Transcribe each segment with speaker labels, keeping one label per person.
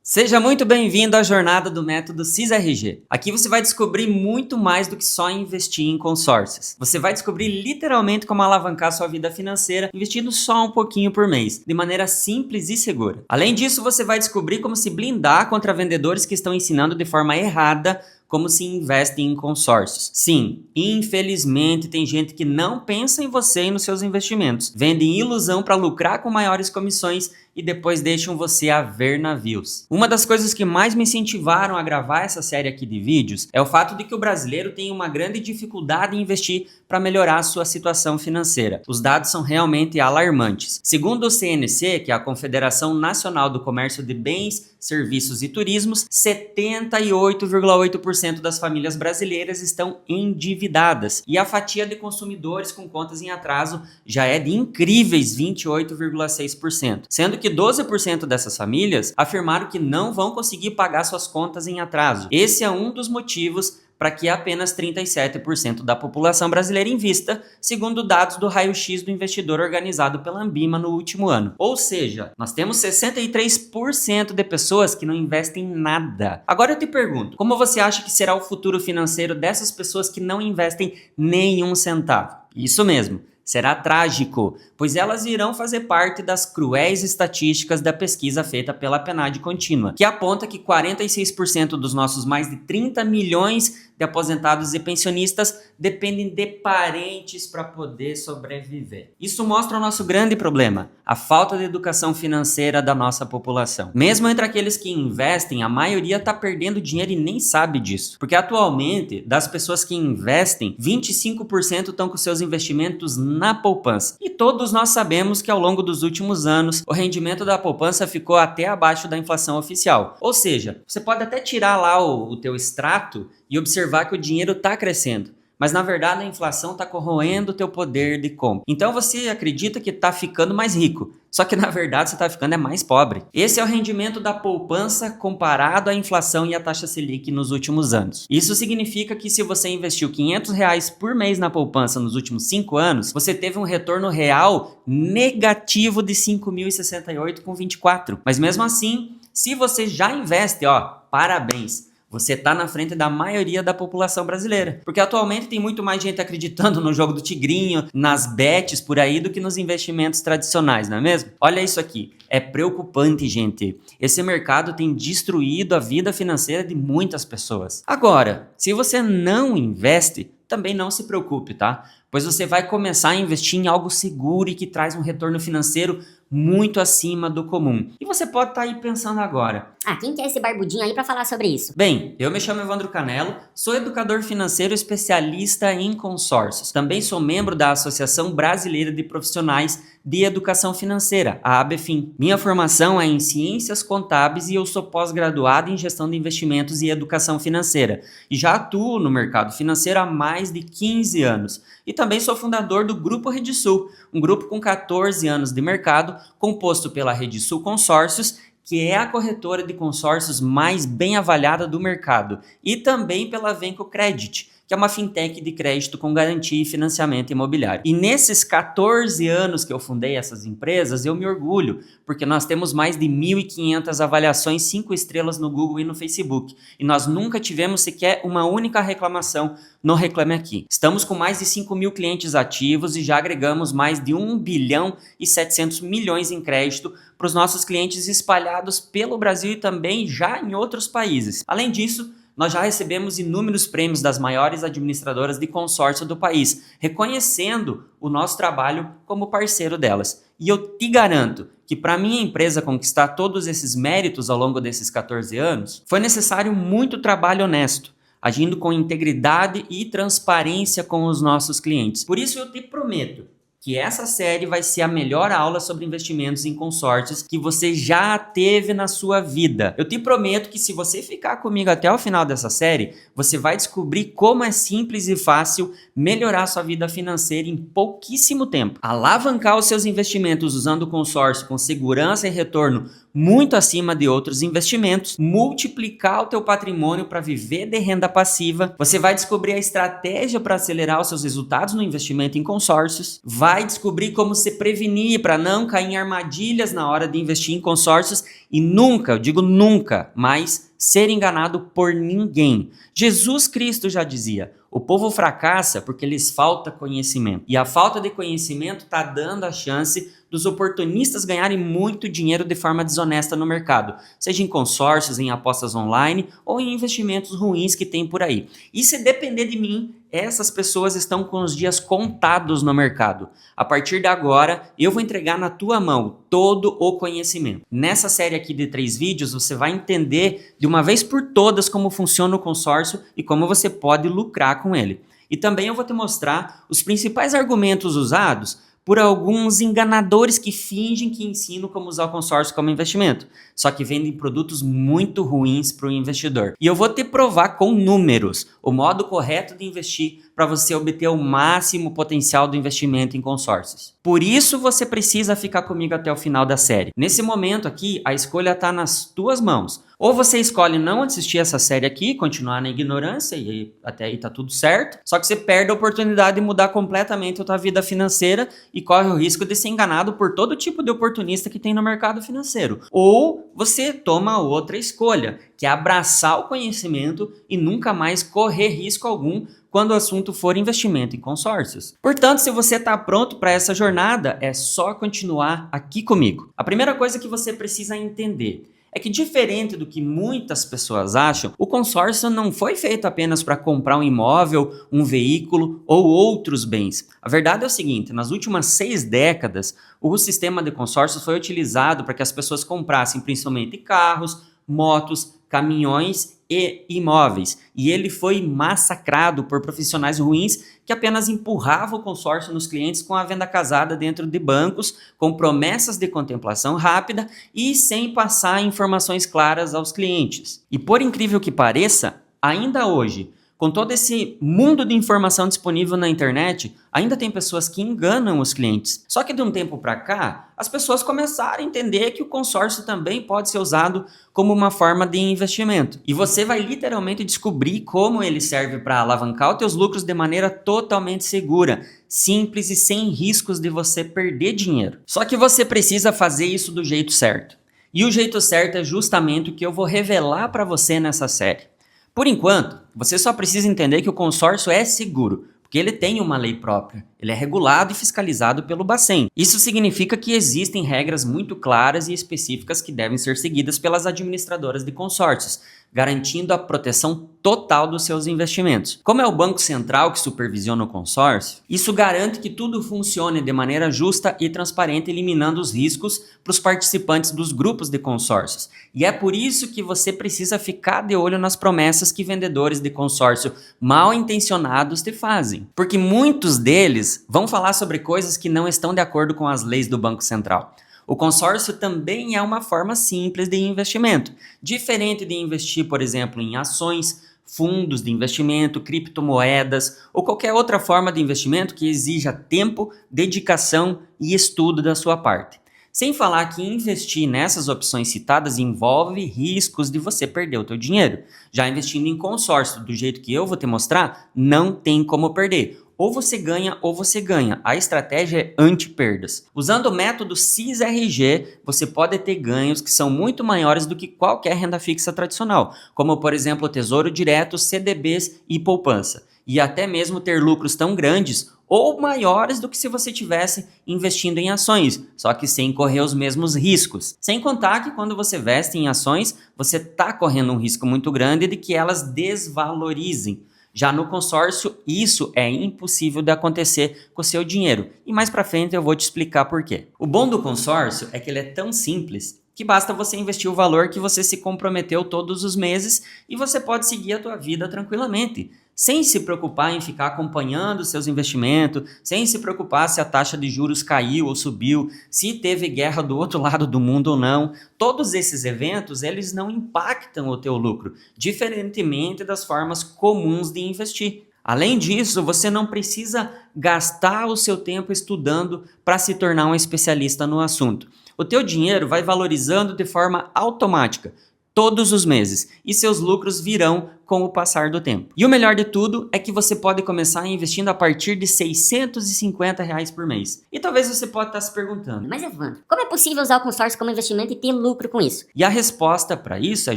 Speaker 1: Seja muito bem-vindo à jornada do método CISRG. Aqui você vai descobrir muito mais do que só investir em consórcios. Você vai descobrir literalmente como alavancar sua vida financeira investindo só um pouquinho por mês, de maneira simples e segura. Além disso, você vai descobrir como se blindar contra vendedores que estão ensinando de forma errada como se investe em consórcios. Sim, infelizmente tem gente que não pensa em você e nos seus investimentos. Vendem ilusão para lucrar com maiores comissões e depois deixam você a ver navios. Uma das coisas que mais me incentivaram a gravar essa série aqui de vídeos é o fato de que o brasileiro tem uma grande dificuldade em investir para melhorar a sua situação financeira. Os dados são realmente alarmantes. Segundo o CNC, que é a Confederação Nacional do Comércio de Bens, Serviços e Turismos, 78,8% das famílias brasileiras estão endividadas. E a fatia de consumidores com contas em atraso já é de incríveis 28,6%. Sendo que 12% dessas famílias afirmaram que não vão conseguir pagar suas contas em atraso. Esse é um dos motivos para que apenas 37% da população brasileira invista, segundo dados do raio-x do investidor organizado pela Ambima no último ano. Ou seja, nós temos 63% de pessoas que não investem nada. Agora eu te pergunto, como você acha que será o futuro financeiro dessas pessoas que não investem nenhum centavo? Isso mesmo. Será trágico, pois elas irão fazer parte das cruéis estatísticas da pesquisa feita pela PNAD contínua, que aponta que 46% dos nossos mais de 30 milhões de aposentados e pensionistas dependem de parentes para poder sobreviver. Isso mostra o nosso grande problema, a falta de educação financeira da nossa população. Mesmo entre aqueles que investem, a maioria está perdendo dinheiro e nem sabe disso, porque atualmente, das pessoas que investem, 25% estão com seus investimentos na poupança. E todos nós sabemos que ao longo dos últimos anos, o rendimento da poupança ficou até abaixo da inflação oficial. Ou seja, você pode até tirar lá o teu extrato e observar que o dinheiro está crescendo. Mas na verdade a inflação está corroendo o teu poder de compra. Então você acredita que está ficando mais rico, só que na verdade você está ficando mais pobre. Esse é o rendimento da poupança comparado à inflação e à taxa Selic nos últimos anos. Isso significa que se você investiu R$500 por mês na poupança nos últimos 5 anos, você teve um retorno real negativo de 5.068,24. Mas mesmo assim, se você já investe, parabéns! Você está na frente da maioria da população brasileira. Porque atualmente tem muito mais gente acreditando no jogo do tigrinho, nas bets por aí, do que nos investimentos tradicionais, não é mesmo? Olha isso aqui. É preocupante, gente. Esse mercado tem destruído a vida financeira de muitas pessoas. Agora, se você não investe, também não se preocupe, tá? Pois você vai começar a investir em algo seguro e que traz um retorno financeiro muito acima do comum. E você pode estar aí pensando agora:
Speaker 2: quem que é esse barbudinho aí para falar sobre isso?
Speaker 1: Bem, eu me chamo Evandro Canello, sou educador financeiro especialista em consórcios. Também sou membro da Associação Brasileira de Profissionais de Educação Financeira, a ABFIN. Minha formação é em Ciências Contábeis e eu sou pós-graduado em Gestão de Investimentos e Educação Financeira. E já atuo no mercado financeiro há mais de 15 anos. E também sou fundador do Grupo Redisul, um grupo com 14 anos de mercado, composto pela Redisul Consórcios, que é a corretora de consórcios mais bem avaliada do mercado, e também pela Venco Credit, que é uma fintech de crédito com garantia e financiamento imobiliário. E nesses 14 anos que eu fundei essas empresas, eu me orgulho, porque nós temos mais de 1.500 avaliações 5 estrelas no Google e no Facebook. E nós nunca tivemos sequer uma única reclamação no Reclame Aqui. Estamos com mais de 5.000 clientes ativos e já agregamos mais de 1 bilhão e 700 milhões em crédito para os nossos clientes espalhados pelo Brasil e também já em outros países. Além disso, nós já recebemos inúmeros prêmios das maiores administradoras de consórcio do país, reconhecendo o nosso trabalho como parceiro delas. E eu te garanto que para minha empresa conquistar todos esses méritos ao longo desses 14 anos, foi necessário muito trabalho honesto, agindo com integridade e transparência com os nossos clientes. Por isso eu te prometo que essa série vai ser a melhor aula sobre investimentos em consórcios que você já teve na sua vida. Eu te prometo que se você ficar comigo até o final dessa série, você vai descobrir como é simples e fácil melhorar sua vida financeira em pouquíssimo tempo. Alavancar os seus investimentos usando o consórcio com segurança e retorno muito acima de outros investimentos, multiplicar o teu patrimônio para viver de renda passiva. Você vai descobrir a estratégia para acelerar os seus resultados no investimento em consórcios, vai descobrir como se prevenir para não cair em armadilhas na hora de investir em consórcios e nunca, eu digo nunca, mais ser enganado por ninguém. Jesus Cristo já dizia: o povo fracassa porque lhes falta conhecimento. E a falta de conhecimento está dando a chance dos oportunistas ganharem muito dinheiro de forma desonesta no mercado, seja em consórcios, em apostas online ou em investimentos ruins que tem por aí. E se depender de mim, essas pessoas estão com os dias contados no mercado. A partir de agora, eu vou entregar na tua mão todo o conhecimento. Nessa série aqui de 3 vídeos, você vai entender de uma vez por todas como funciona o consórcio e como você pode lucrar com ele. E também eu vou te mostrar os principais argumentos usados por alguns enganadores que fingem que ensinam como usar o consórcio como investimento, só que vendem produtos muito ruins para o investidor. E eu vou te provar com números o modo correto de investir para você obter o máximo potencial do investimento em consórcios. Por isso você precisa ficar comigo até o final da série. Nesse momento aqui, a escolha está nas tuas mãos. Ou você escolhe não assistir essa série aqui, continuar na ignorância, e até aí tá tudo certo, só que você perde a oportunidade de mudar completamente a tua vida financeira e corre o risco de ser enganado por todo tipo de oportunista que tem no mercado financeiro. Ou você toma outra escolha, que é abraçar o conhecimento e nunca mais correr risco algum quando o assunto for investimento em consórcios. Portanto, se você está pronto para essa jornada, é só continuar aqui comigo. A primeira coisa que você precisa entender é que, diferente do que muitas pessoas acham, o consórcio não foi feito apenas para comprar um imóvel, um veículo ou outros bens. A verdade é o seguinte: nas últimas 6 décadas, o sistema de consórcios foi utilizado para que as pessoas comprassem principalmente carros, motos, caminhões e imóveis. E ele foi massacrado por profissionais ruins que apenas empurravam o consórcio nos clientes com a venda casada dentro de bancos, com promessas de contemplação rápida e sem passar informações claras aos clientes. E por incrível que pareça, ainda hoje, com todo esse mundo de informação disponível na internet, ainda tem pessoas que enganam os clientes. Só que de um tempo para cá, as pessoas começaram a entender que o consórcio também pode ser usado como uma forma de investimento. E você vai literalmente descobrir como ele serve para alavancar os teus lucros de maneira totalmente segura, simples e sem riscos de você perder dinheiro. Só que você precisa fazer isso do jeito certo. E o jeito certo é justamente o que eu vou revelar para você nessa série. Por enquanto, você só precisa entender que o consórcio é seguro, porque ele tem uma lei própria. Ele é regulado e fiscalizado pelo Bacen. Isso significa que existem regras muito claras e específicas que devem ser seguidas pelas administradoras de consórcios, garantindo a proteção total dos seus investimentos. Como é o Banco Central que supervisiona o consórcio, isso garante que tudo funcione de maneira justa e transparente, eliminando os riscos para os participantes dos grupos de consórcios. E é por isso que você precisa ficar de olho nas promessas que vendedores de consórcio mal intencionados te fazem. Porque muitos deles vão falar sobre coisas que não estão de acordo com as leis do Banco Central. O consórcio também é uma forma simples de investimento, diferente de investir, por exemplo, em ações, fundos de investimento, criptomoedas ou qualquer outra forma de investimento que exija tempo, dedicação e estudo da sua parte. Sem falar que investir nessas opções citadas envolve riscos de você perder o teu dinheiro. Já investindo em consórcio, do jeito que eu vou te mostrar, não tem como perder. Ou você ganha ou você ganha. A estratégia é anti-perdas. Usando o método CIS-RG, você pode ter ganhos que são muito maiores do que qualquer renda fixa tradicional, como por exemplo o Tesouro Direto, CDBs e poupança. E até mesmo ter lucros tão grandes ou maiores do que se você tivesse investindo em ações, só que sem correr os mesmos riscos. Sem contar que quando você investe em ações, você está correndo um risco muito grande de que elas desvalorizem. Já no consórcio, isso é impossível de acontecer com o seu dinheiro. E mais pra frente eu vou te explicar por quê. O bom do consórcio é que ele é tão simples que basta você investir o valor que você se comprometeu todos os meses e você pode seguir a tua vida tranquilamente, sem se preocupar em ficar acompanhando seus investimentos, sem se preocupar se a taxa de juros caiu ou subiu, se teve guerra do outro lado do mundo ou não. Todos esses eventos, eles não impactam o teu lucro, diferentemente das formas comuns de investir. Além disso, você não precisa gastar o seu tempo estudando para se tornar um especialista no assunto. O teu dinheiro vai valorizando de forma automática todos os meses e seus lucros virão com o passar do tempo. E o melhor de tudo é que você pode começar investindo a partir de R$ 650 por mês. E talvez você pode estar se perguntando,
Speaker 2: Mas Evandro, como é possível usar o consórcio como investimento e ter lucro com isso?
Speaker 1: e a resposta para isso é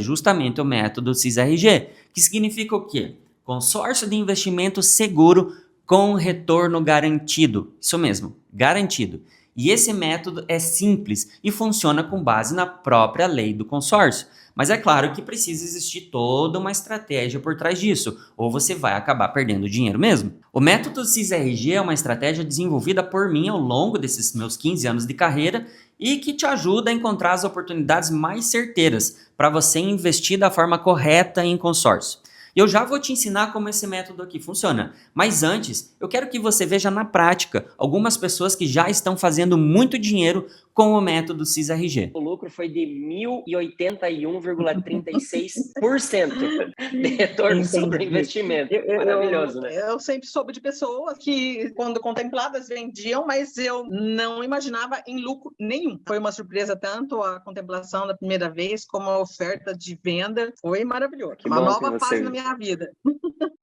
Speaker 1: justamente o método CISRG, que significa o quê? Consórcio de investimento seguro com retorno garantido. Isso mesmo, garantido. E esse método é simples e funciona com base na própria lei do consórcio. Mas é claro que precisa existir toda uma estratégia por trás disso, ou você vai acabar perdendo dinheiro mesmo. O método CISRG é uma estratégia desenvolvida por mim ao longo desses meus 15 anos de carreira e que te ajuda a encontrar as oportunidades mais certeiras para você investir da forma correta em consórcio. E eu já vou te ensinar como esse método aqui funciona. Mas antes, eu quero que você veja na prática algumas pessoas que já estão fazendo muito dinheiro com o método CISRG.
Speaker 3: O lucro foi de 1.081,36% de retorno sobre investimento. Maravilhoso, né?
Speaker 4: Eu sempre soube de pessoas que, quando contempladas, vendiam, mas eu não imaginava em lucro nenhum. Foi uma surpresa tanto a contemplação da primeira vez, como a oferta de venda. Foi maravilhoso.
Speaker 3: Que
Speaker 4: Uma
Speaker 3: bom
Speaker 4: nova
Speaker 3: que você-
Speaker 4: fase na minha vida.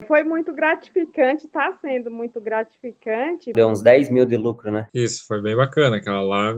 Speaker 5: Foi muito gratificante, está sendo muito gratificante.
Speaker 6: Deu uns 10 mil de lucro, né?
Speaker 7: Isso, foi bem bacana. Aquela lá,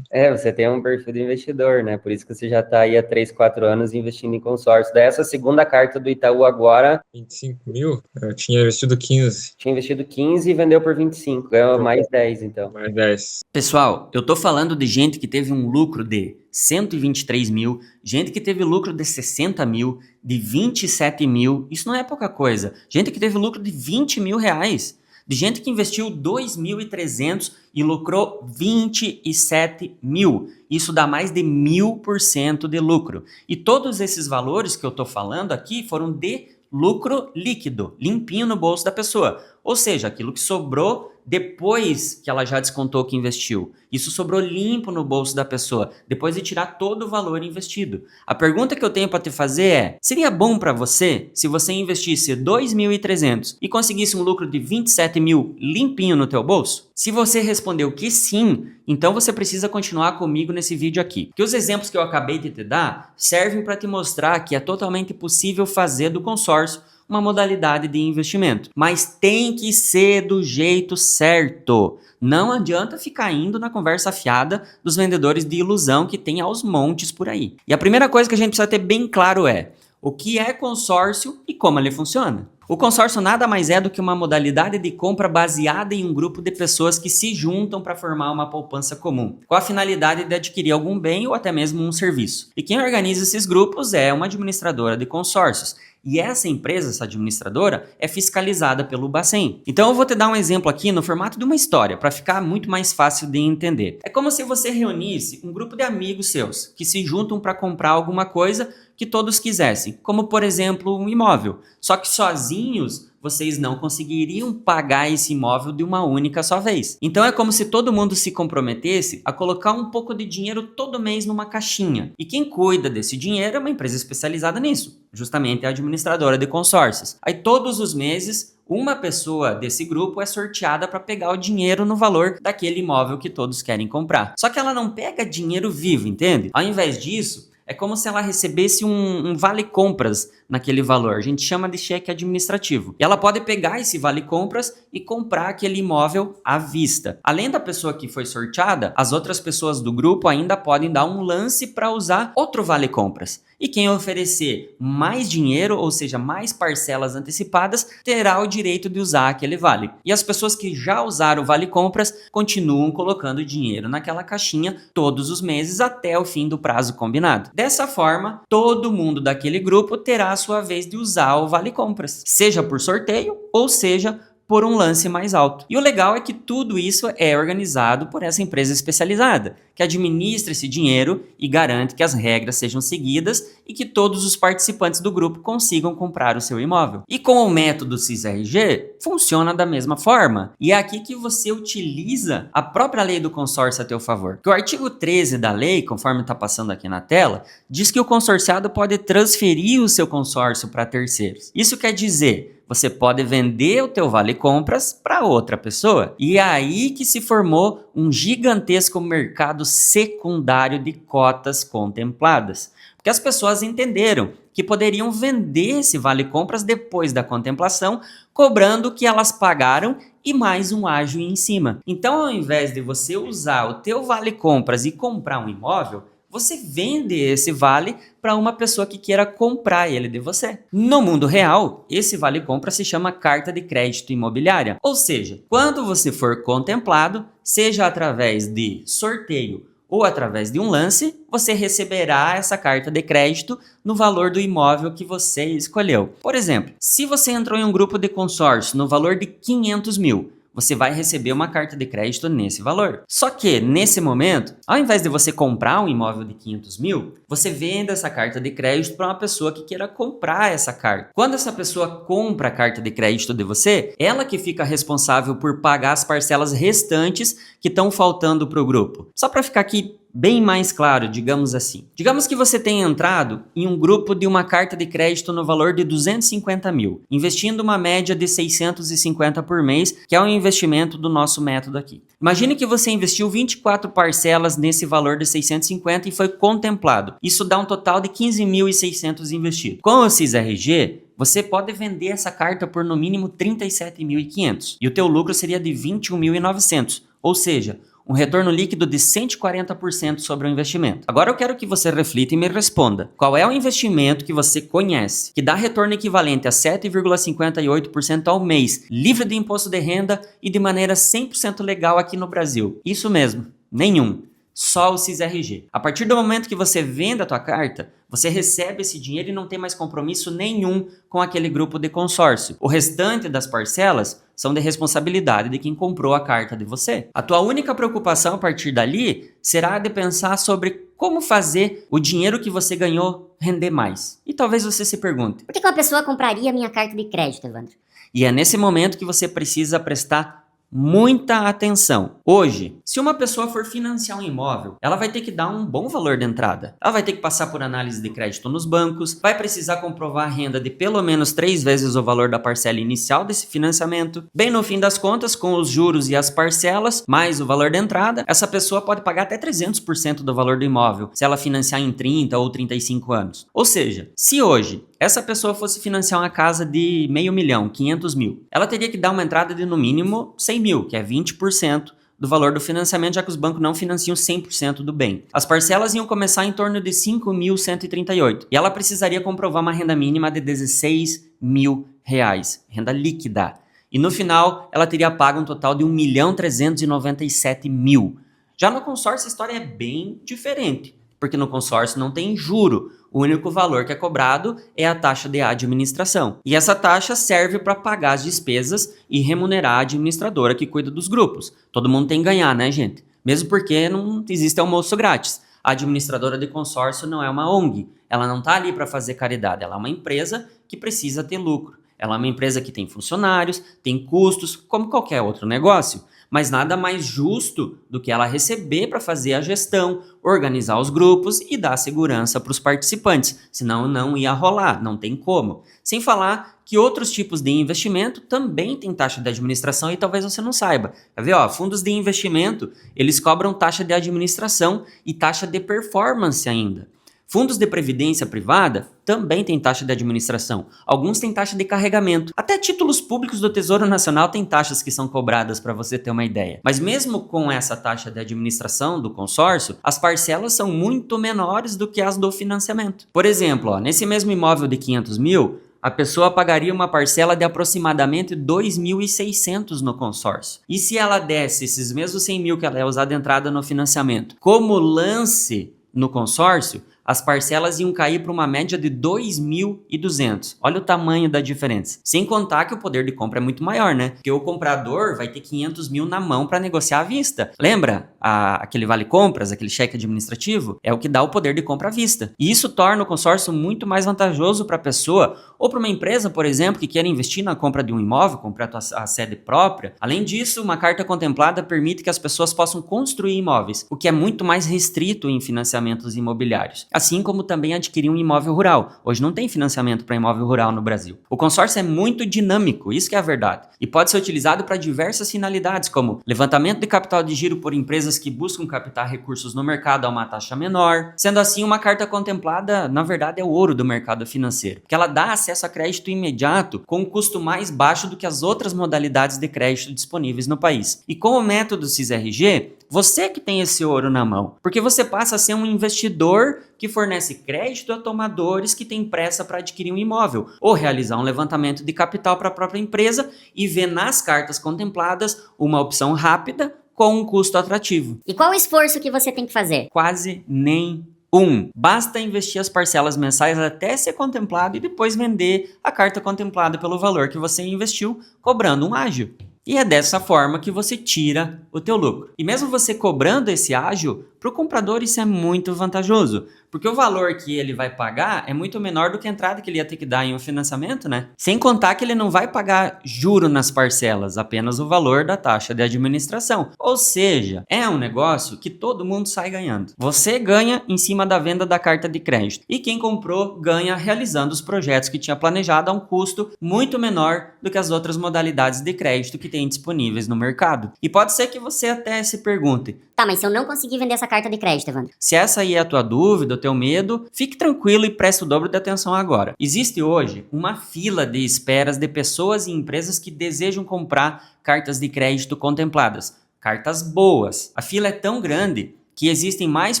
Speaker 6: Você tem um perfil de investidor, né? Por isso que você já está aí há 3, 4 anos investindo em consórcio. Daí essa segunda carta do Itaú agora,
Speaker 7: 25 mil, eu tinha investido 15,
Speaker 6: tinha investido 15 e vendeu por 25. Ganhou mais 10, então.
Speaker 7: mais 10.
Speaker 1: Pessoal, eu tô falando de gente que teve um lucro de 123 mil, gente que teve lucro de 60 mil, de 27 mil, isso não é pouca coisa. Gente que teve lucro de 20 mil reais, de gente que investiu 2.300 e lucrou 27 mil. Isso dá mais de 1000% de lucro. E todos esses valores que eu tô falando aqui foram de lucro líquido, limpinho no bolso da pessoa. Ou seja, aquilo que sobrou depois que ela já descontou o que investiu. Isso sobrou limpo no bolso da pessoa, depois de tirar todo o valor investido. A pergunta que eu tenho para te fazer é: seria bom para você se você investisse 2.300 e conseguisse um lucro de 27 mil limpinho no teu bolso? Se você respondeu que sim, então você precisa continuar comigo nesse vídeo aqui. Que os exemplos que eu acabei de te dar servem para te mostrar que é totalmente possível fazer do consórcio uma modalidade de investimento. Mas tem que ser do jeito certo. Não adianta ficar indo na conversa fiada dos vendedores de ilusão que tem aos montes por aí. E a primeira coisa que a gente precisa ter bem claro é o que é consórcio e como ele funciona. O consórcio nada mais é do que uma modalidade de compra baseada em um grupo de pessoas que se juntam para formar uma poupança comum, com a finalidade de adquirir algum bem ou até mesmo um serviço. E quem organiza esses grupos é uma administradora de consórcios. E essa empresa, essa administradora, é fiscalizada pelo Bacen. Então eu vou te dar um exemplo aqui no formato de uma história, para ficar muito mais fácil de entender. É como se você reunisse um grupo de amigos seus, que se juntam para comprar alguma coisa que todos quisessem, como por exemplo um imóvel. Só que sozinhos vocês não conseguiriam pagar esse imóvel de uma única só vez. Então é como se todo mundo se comprometesse a colocar um pouco de dinheiro todo mês numa caixinha. E quem cuida desse dinheiro é uma empresa especializada nisso, justamente a administradora de consórcios. Aí todos os meses uma pessoa desse grupo é sorteada para pegar o dinheiro no valor daquele imóvel que todos querem comprar. Só que ela não pega dinheiro vivo, entende? Ao invés disso, é como se ela recebesse um vale-compras naquele valor. A gente chama de cheque administrativo. E ela pode pegar esse vale-compras e comprar aquele imóvel à vista. Além da pessoa que foi sorteada, as outras pessoas do grupo ainda podem dar um lance para usar outro vale-compras. E quem oferecer mais dinheiro, ou seja, mais parcelas antecipadas, terá o direito de usar aquele vale. E as pessoas que já usaram o vale-compras continuam colocando dinheiro naquela caixinha todos os meses até o fim do prazo combinado. Dessa forma, todo mundo daquele grupo terá a sua vez de usar o vale-compras, seja por sorteio ou seja por um lance mais alto. E o legal é que tudo isso é organizado por essa empresa especializada, que administra esse dinheiro e garante que as regras sejam seguidas e que todos os participantes do grupo consigam comprar o seu imóvel. E com o método CIS-RG, funciona da mesma forma. E é aqui que você utiliza a própria lei do consórcio a teu favor. Que o artigo 13 da lei, conforme está passando aqui na tela, diz que o consorciado pode transferir o seu consórcio para terceiros. Isso quer dizer, você pode vender o teu vale-compras para outra pessoa. E é aí que se formou um gigantesco mercado secundário de cotas contempladas. Porque as pessoas entenderam que poderiam vender esse vale-compras depois da contemplação, cobrando o que elas pagaram e mais um ágio em cima. Então, ao invés de você usar o teu vale-compras e comprar um imóvel, você vende esse vale para uma pessoa que queira comprar ele de você. No mundo real, esse vale-compra se chama carta de crédito imobiliária. Ou seja, quando você for contemplado, seja através de sorteio ou através de um lance, você receberá essa carta de crédito no valor do imóvel que você escolheu. Por exemplo, se você entrou em um grupo de consórcio no valor de 500 mil, você vai receber uma carta de crédito nesse valor. Só que, nesse momento, ao invés de você comprar um imóvel de 500 mil, você vende essa carta de crédito para uma pessoa que queira comprar essa carta. Quando essa pessoa compra a carta de crédito de você, ela que fica responsável por pagar as parcelas restantes que estão faltando para o grupo. Só para ficar aqui bem mais claro, digamos assim. Digamos que você tenha entrado em um grupo de uma carta de crédito no valor de 250 mil, investindo uma média de 650 por mês, que é o investimento do nosso método aqui. Imagine que você investiu 24 parcelas nesse valor de 650 e foi contemplado. Isso dá um total de 15.600 investido. Com o CIS-RG, você pode vender essa carta por no mínimo 37.500 e o teu lucro seria de 21.900, ou seja, um retorno líquido de 140% sobre o investimento. Agora eu quero que você reflita e me responda. Qual é o investimento que você conhece, que dá retorno equivalente a 7,58% ao mês, livre de imposto de renda e de maneira 100% legal aqui no Brasil? Isso mesmo, nenhum. Só o CIS-RG. A partir do momento que você vende a tua carta, você recebe esse dinheiro e não tem mais compromisso nenhum com aquele grupo de consórcio. O restante das parcelas são de responsabilidade de quem comprou a carta de você. A tua única preocupação a partir dali será de pensar sobre como fazer o dinheiro que você ganhou render mais. E talvez você se pergunte:
Speaker 2: Por que uma pessoa compraria minha carta de crédito, Evandro?
Speaker 1: E é nesse momento que você precisa prestar muita atenção. Hoje, se uma pessoa for financiar um imóvel, ela vai ter que dar um bom valor de entrada. Ela vai ter que passar por análise de crédito nos bancos, vai precisar comprovar a renda de pelo menos 3 vezes o valor da parcela inicial desse financiamento. Bem no fim das contas, com os juros e as parcelas, mais o valor de entrada, essa pessoa pode pagar até 300% do valor do imóvel, se ela financiar em 30 ou 35 anos. Ou seja, se hoje essa pessoa fosse financiar uma casa de meio milhão, 500 mil, ela teria que dar uma entrada de no mínimo 100 mil, que é 20% do valor do financiamento, já que os bancos não financiam 100% do bem. As parcelas iam começar em torno de 5.138 e ela precisaria comprovar uma renda mínima de 16 mil reais, renda líquida. E no final, ela teria pago um total de 1.397.000. Já no consórcio, a história é bem diferente, porque no consórcio não tem juro. O único valor que é cobrado é a taxa de administração. E essa taxa serve para pagar as despesas e remunerar a administradora que cuida dos grupos. Todo mundo tem que ganhar, né, gente? Mesmo porque não existe almoço grátis. A administradora de consórcio não é uma ONG. Ela não está ali para fazer caridade. Ela é uma empresa que precisa ter lucro. Ela é uma empresa que tem funcionários, tem custos, como qualquer outro negócio. Mas nada mais justo do que ela receber para fazer a gestão, organizar os grupos e dar segurança para os participantes. Senão não ia rolar, não tem como. Sem falar que outros tipos de investimento também têm taxa de administração e talvez você não saiba. Quer ver? Fundos de investimento, eles cobram taxa de administração e taxa de performance ainda. Fundos de previdência privada também têm taxa de administração. Alguns têm taxa de carregamento. Até títulos públicos do Tesouro Nacional têm taxas que são cobradas, para você ter uma ideia. Mas mesmo com essa taxa de administração do consórcio, as parcelas são muito menores do que as do financiamento. Por exemplo, nesse mesmo imóvel de 500 mil, a pessoa pagaria uma parcela de aproximadamente 2.600 no consórcio. E se ela desse esses mesmos 100 mil que ela ia usar de entrada no financiamento como lance no consórcio, as parcelas iam cair para uma média de 2.200. Olha o tamanho da diferença. Sem contar que o poder de compra é muito maior, né? Porque o comprador vai ter 500 mil na mão para negociar à vista. Lembra aquele vale compras, aquele cheque administrativo? É o que dá o poder de compra à vista. E isso torna o consórcio muito mais vantajoso para a pessoa ou para uma empresa, por exemplo, que queira investir na compra de um imóvel, comprar a sede própria. Além disso, uma carta contemplada permite que as pessoas possam construir imóveis, o que é muito mais restrito em financiamentos imobiliários. Assim como também adquirir um imóvel rural. Hoje não tem financiamento para imóvel rural no Brasil. O consórcio é muito dinâmico, isso que é a verdade. E pode ser utilizado para diversas finalidades, como levantamento de capital de giro por empresas que buscam captar recursos no mercado a uma taxa menor. Sendo assim, uma carta contemplada, na verdade, é o ouro do mercado financeiro, porque ela dá acesso a crédito imediato com um custo mais baixo do que as outras modalidades de crédito disponíveis no país. E com o método CISRG, você que tem esse ouro na mão, porque você passa a ser um investidor que fornece crédito a tomadores que têm pressa para adquirir um imóvel, ou realizar um levantamento de capital para a própria empresa e ver nas cartas contempladas uma opção rápida com um custo atrativo.
Speaker 2: E qual o esforço que você tem que fazer?
Speaker 1: Quase nenhum. Basta investir as parcelas mensais até ser contemplado e depois vender a carta contemplada pelo valor que você investiu, cobrando um ágio. E é dessa forma que você tira o teu lucro. E mesmo você cobrando esse ágio, para o comprador isso é muito vantajoso, porque o valor que ele vai pagar é muito menor do que a entrada que ele ia ter que dar em um financiamento, né? Sem contar que ele não vai pagar juro nas parcelas, apenas o valor da taxa de administração. Ou seja, é um negócio que todo mundo sai ganhando. Você ganha em cima da venda da carta de crédito e quem comprou ganha realizando os projetos que tinha planejado a um custo muito menor do que as outras modalidades de crédito que tem disponíveis no mercado. E pode ser que você até se pergunte:
Speaker 2: Tá, mas se eu não conseguir vender essa carta de crédito, Evandro?
Speaker 1: Se essa aí é a tua dúvida, o teu medo, fique tranquilo e preste o dobro de atenção agora. Existe hoje uma fila de esperas de pessoas e empresas que desejam comprar cartas de crédito contempladas. Cartas boas. A fila é tão grande que existem mais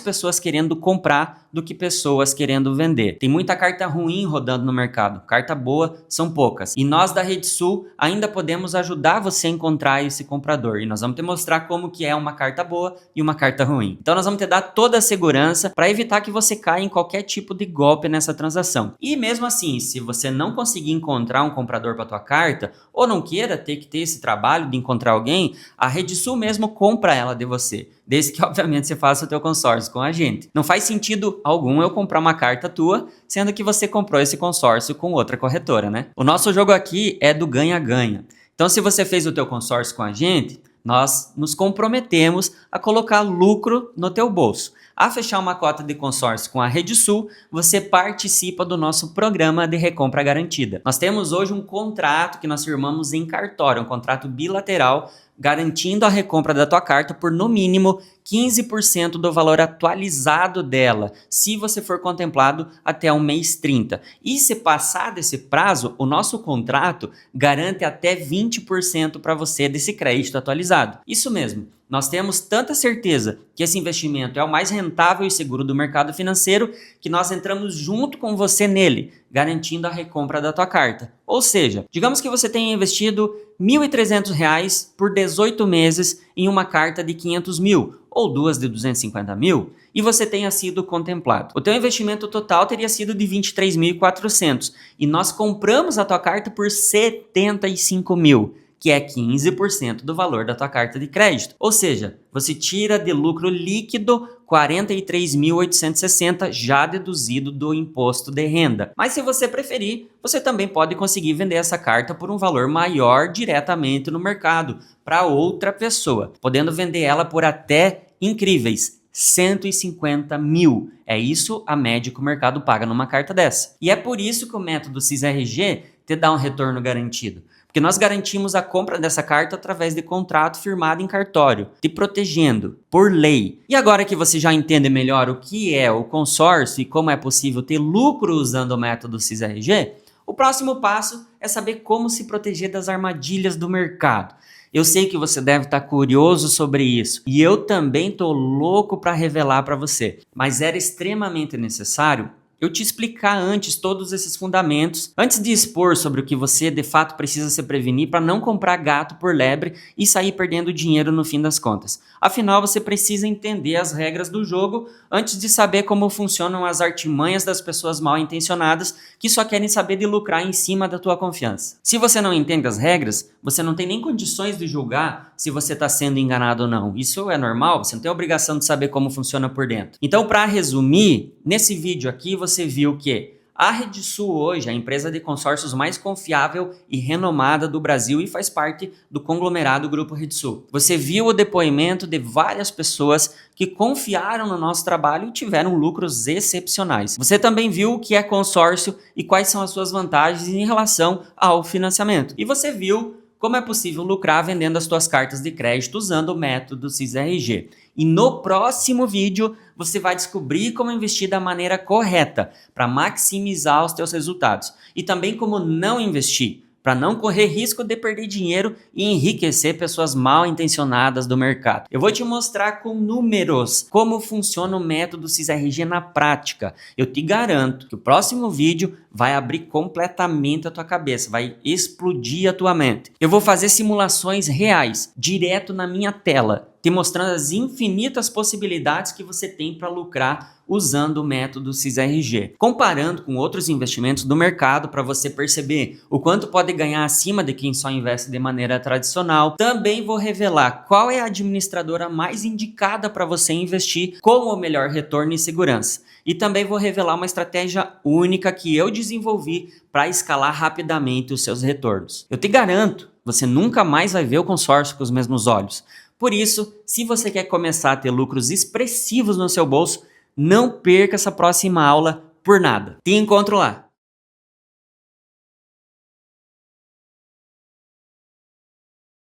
Speaker 1: pessoas querendo comprar do que pessoas querendo vender. Tem muita carta ruim rodando no mercado. Carta boa são poucas. E nós da Rede Sul ainda podemos ajudar você a encontrar esse comprador. E nós vamos te mostrar como que é uma carta boa e uma carta ruim. Então nós vamos te dar toda a segurança para evitar que você caia em qualquer tipo de golpe nessa transação. E mesmo assim, se você não conseguir encontrar um comprador para tua carta, ou não queira ter que ter esse trabalho de encontrar alguém, a Rede Sul mesmo compra ela de você. Desde que, obviamente, você faça o teu consórcio com a gente. Não faz sentido algum eu comprar uma carta tua, sendo que você comprou esse consórcio com outra corretora, né? O nosso jogo aqui é do ganha-ganha. Então, se você fez o teu consórcio com a gente, nós nos comprometemos a colocar lucro no teu bolso. A fechar uma cota de consórcio com a Rede Sul, você participa do nosso programa de recompra garantida. Nós temos hoje um contrato que nós firmamos em cartório, um contrato bilateral, garantindo a recompra da tua carta por no mínimo 15% do valor atualizado dela, se você for contemplado até o mês 30. E se passar desse prazo, o nosso contrato garante até 20% para você desse crédito atualizado. Isso mesmo. Nós temos tanta certeza que esse investimento é o mais rentável e seguro do mercado financeiro que nós entramos junto com você nele, garantindo a recompra da tua carta. Ou seja, digamos que você tenha investido R$ 1.300 por 18 meses em uma carta de 500 mil ou duas de 250 mil e você tenha sido contemplado. O teu investimento total teria sido de 23.400 e nós compramos a tua carta por 75 mil. Que é 15% do valor da tua carta de crédito. Ou seja, você tira de lucro líquido 43.860 já deduzido do imposto de renda. Mas se você preferir, você também pode conseguir vender essa carta por um valor maior diretamente no mercado para outra pessoa, podendo vender ela por até incríveis 150 mil. É isso a média que o mercado paga numa carta dessa. E é por isso que o método CISRG te dá um retorno garantido. Porque nós garantimos a compra dessa carta através de contrato firmado em cartório, te protegendo por lei. E agora que você já entende melhor o que é o consórcio e como é possível ter lucro usando o método CISRG, o próximo passo é saber como se proteger das armadilhas do mercado. Eu sei que você deve estar curioso sobre isso e eu também estou louco para revelar para você, mas era extremamente necessário eu te explicar antes todos esses fundamentos, antes de expor sobre o que você de fato precisa se prevenir para não comprar gato por lebre e sair perdendo dinheiro no fim das contas. Afinal, você precisa entender as regras do jogo antes de saber como funcionam as artimanhas das pessoas mal intencionadas que só querem saber de lucrar em cima da tua confiança. Se você não entende as regras, você não tem nem condições de julgar se você está sendo enganado ou não. Isso é normal, você não tem obrigação de saber como funciona por dentro. Então, para resumir, nesse vídeo aqui você viu que a Redsul hoje é a empresa de consórcios mais confiável e renomada do Brasil e faz parte do conglomerado Grupo Redsul. Você viu o depoimento de várias pessoas que confiaram no nosso trabalho e tiveram lucros excepcionais. Você também viu o que é consórcio e quais são as suas vantagens em relação ao financiamento. E você viu como é possível lucrar vendendo as suas cartas de crédito usando o método CISRG. E no próximo vídeo você vai descobrir como investir da maneira correta para maximizar os teus resultados. E também como não investir, para não correr risco de perder dinheiro e enriquecer pessoas mal intencionadas do mercado. Eu vou te mostrar com números como funciona o método CISRG na prática. Eu te garanto que o próximo vídeo vai abrir completamente a tua cabeça, vai explodir a tua mente. Eu vou fazer simulações reais, direto na minha tela, te mostrando as infinitas possibilidades que você tem para lucrar usando o método CISRG, comparando com outros investimentos do mercado para você perceber o quanto pode ganhar acima de quem só investe de maneira tradicional. Também vou revelar qual é a administradora mais indicada para você investir com o melhor retorno e segurança. E também vou revelar uma estratégia única que eu desenvolvi para escalar rapidamente os seus retornos. Eu te garanto, você nunca mais vai ver o consórcio com os mesmos olhos. Por isso, se você quer começar a ter lucros expressivos no seu bolso, não perca essa próxima aula por nada. Te encontro lá!